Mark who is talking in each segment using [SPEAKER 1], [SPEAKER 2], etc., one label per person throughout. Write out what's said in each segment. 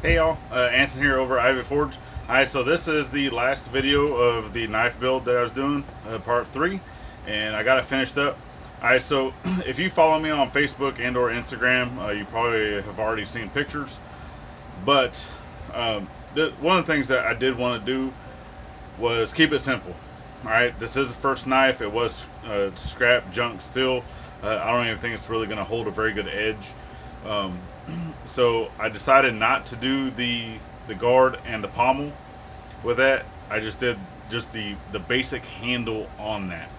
[SPEAKER 1] Hey y'all, Anson here over at IveyForge. Alright, so this is the last video of the knife build that I was doing, part 3, and I got it finished up. Alright, so if you follow me on Facebook and or Instagram, you probably have already seen pictures, but one of the things that I did want to do was keep it simple. Alright, this is the first knife. It was scrap junk steel. I don't even think it's really going to hold a very good edge. So I decided not to do the guard and the pommel with that. I just did the basic handle on that.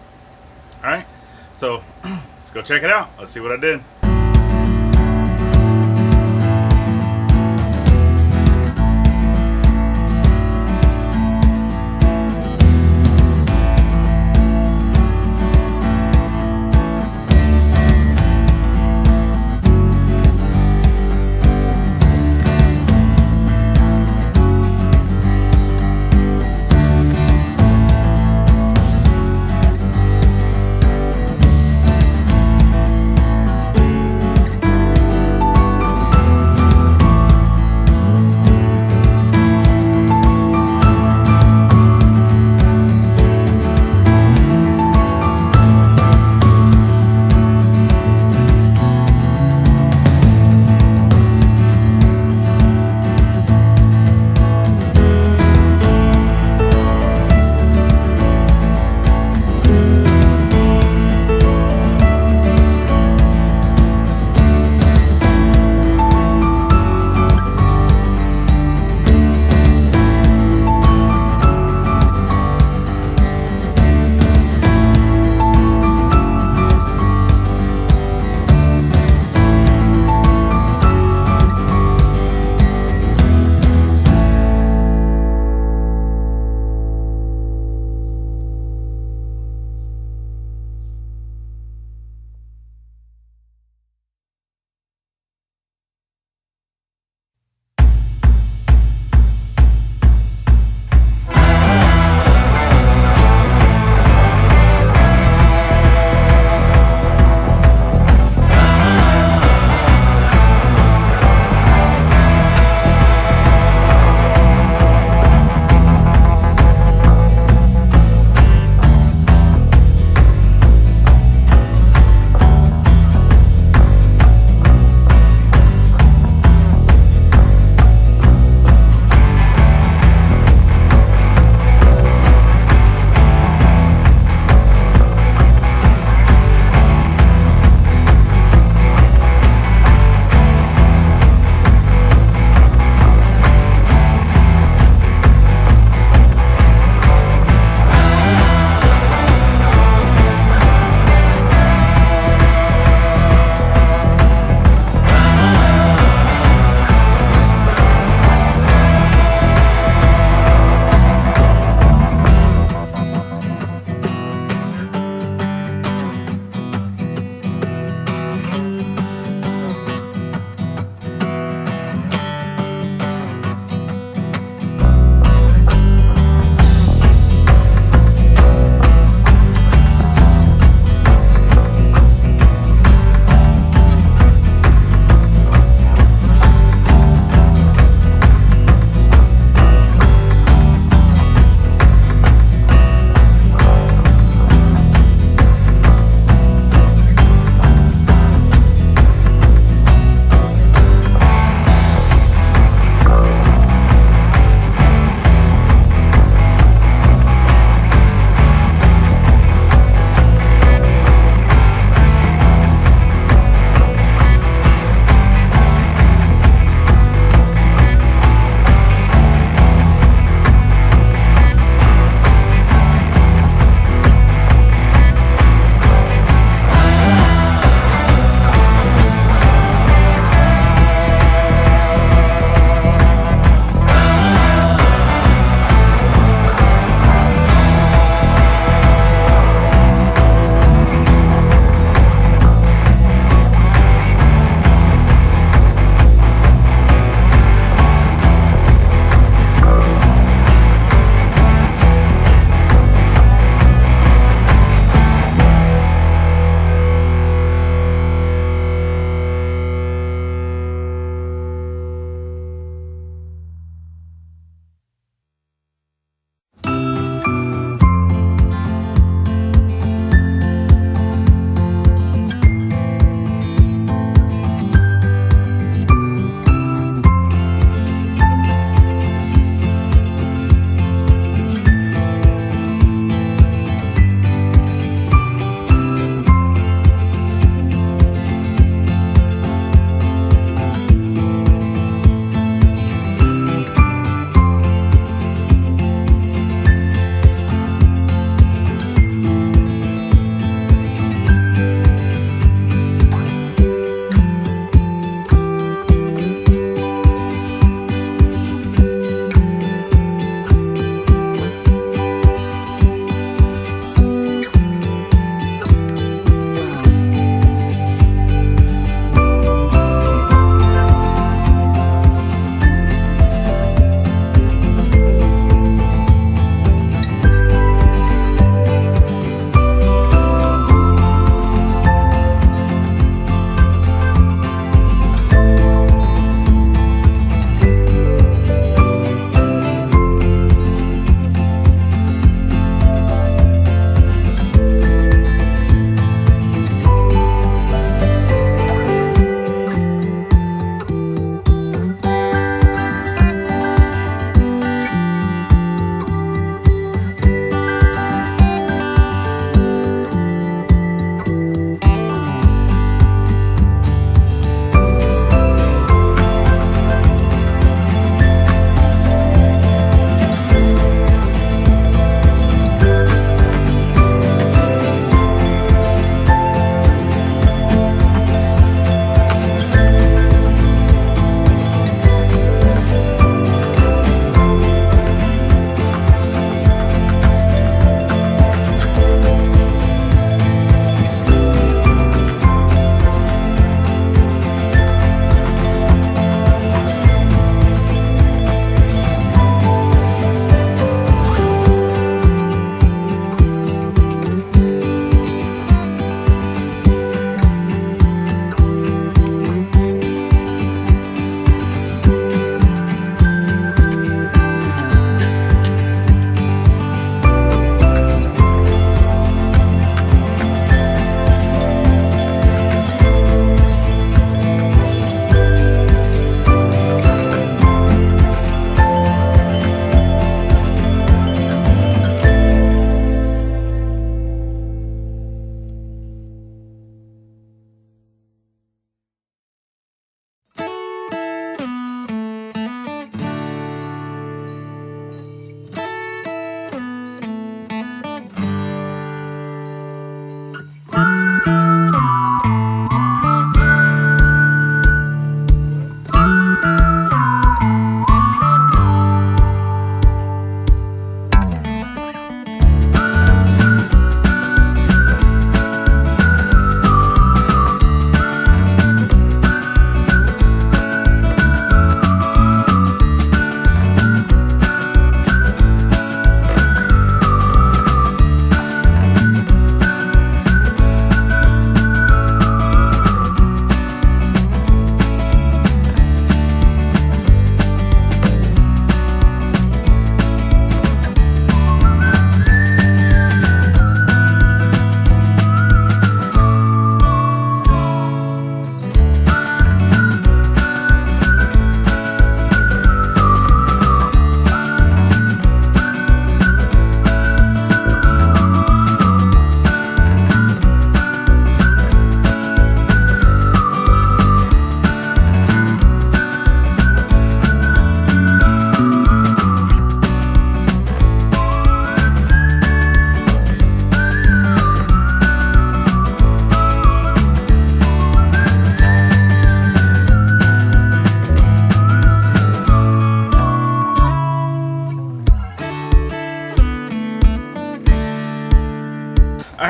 [SPEAKER 1] All right, so let's go check it out. Let's see what I did.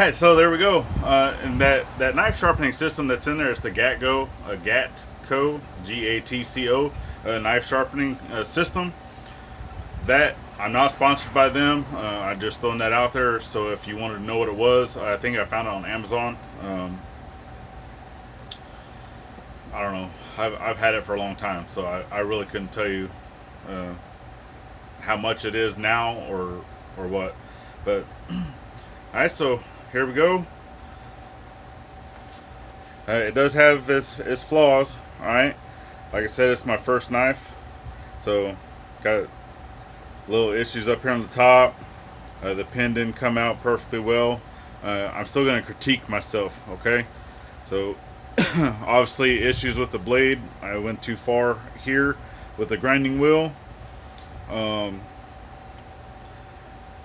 [SPEAKER 1] right, so there we go. And that knife sharpening system that's in there is the GATCO, GATCO knife sharpening system. That I'm not sponsored by them. I just thrown that out there. So if you wanted to know what it was, I think I found it on Amazon. I don't know. I've had it for a long time, so I really couldn't tell you how much it is now or what. But all right, so here we go. It does have its flaws. All right, like I said, it's my first knife, so got little issues up here on the top. The pin didn't come out perfectly well. I'm still going to critique myself, okay? So, obviously, issues with the blade. I went too far here with the grinding wheel.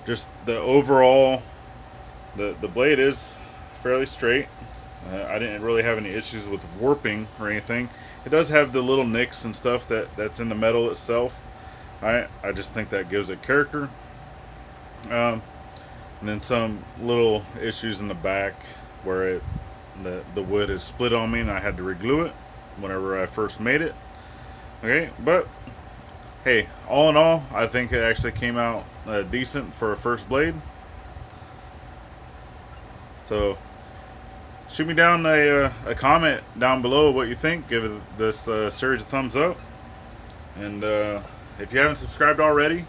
[SPEAKER 1] Just the overall, the blade is fairly straight. I didn't really have any issues with warping or anything. It does have the little nicks and stuff that's in the metal itself. I just think that gives it character. And then some little issues in the back where the wood is split on me and I had to reglue it whenever I first made it. Okay, but hey, all in all, I think it actually came out decent for a first blade. So shoot me down a comment down below what you think. Give this series a thumbs up. And if you haven't subscribed already,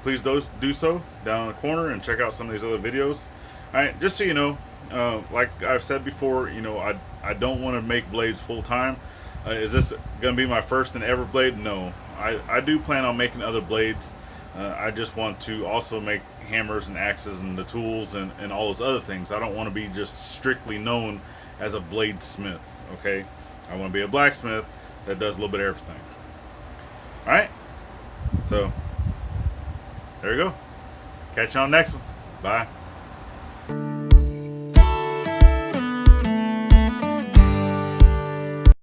[SPEAKER 1] please do so down in the corner and check out some of these other videos. Alright, just so you know, like I've said before, I don't want to make blades full time. Is this going to be my first and ever blade? No. I do plan on making other blades. I just want to also make hammers and axes and the tools and all those other things. I don't want to be just strictly known as a bladesmith, okay? I want to be a blacksmith that does a little bit of everything. Alright, so there you go. Catch you on the next one. Bye.